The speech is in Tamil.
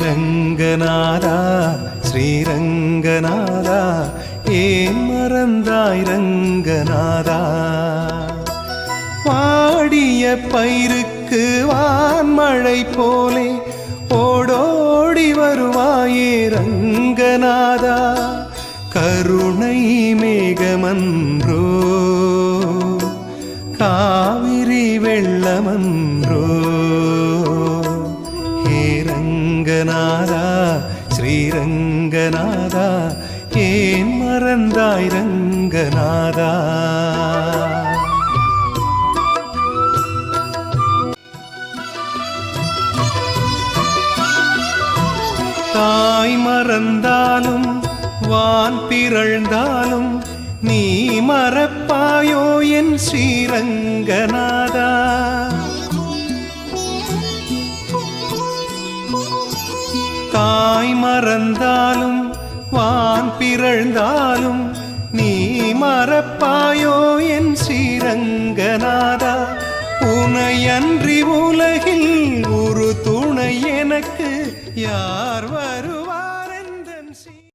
ஸ்ரீரங்கநாதா ஸ்ரீரங்கநாதா ஏன் மறந்தாய் ரங்கநாதா வாடிய பயிருக்கு வான்மழை போலே ஓடோடி வருவாயே ரங்கநாதா கருணை மேகமன்றோ காவிரி வெள்ளமன்றோ ஹே ரங்கநாதா ஸ்ரீரங்கநாதா ஏன் மறந்தாய் ரங்கநாதா தாய் மறந்தாலும் வான் பிறழ்ந்தாலும் நீ மறப்பாயோ என் ஸ்ரீரங்கநாதா தாய் மறந்தாலும் வான் பிறழ்ந்தாலும் நீ மறப்பாயோ என் ஸ்ரீரங்கநாதா உனையன்றி உலகில்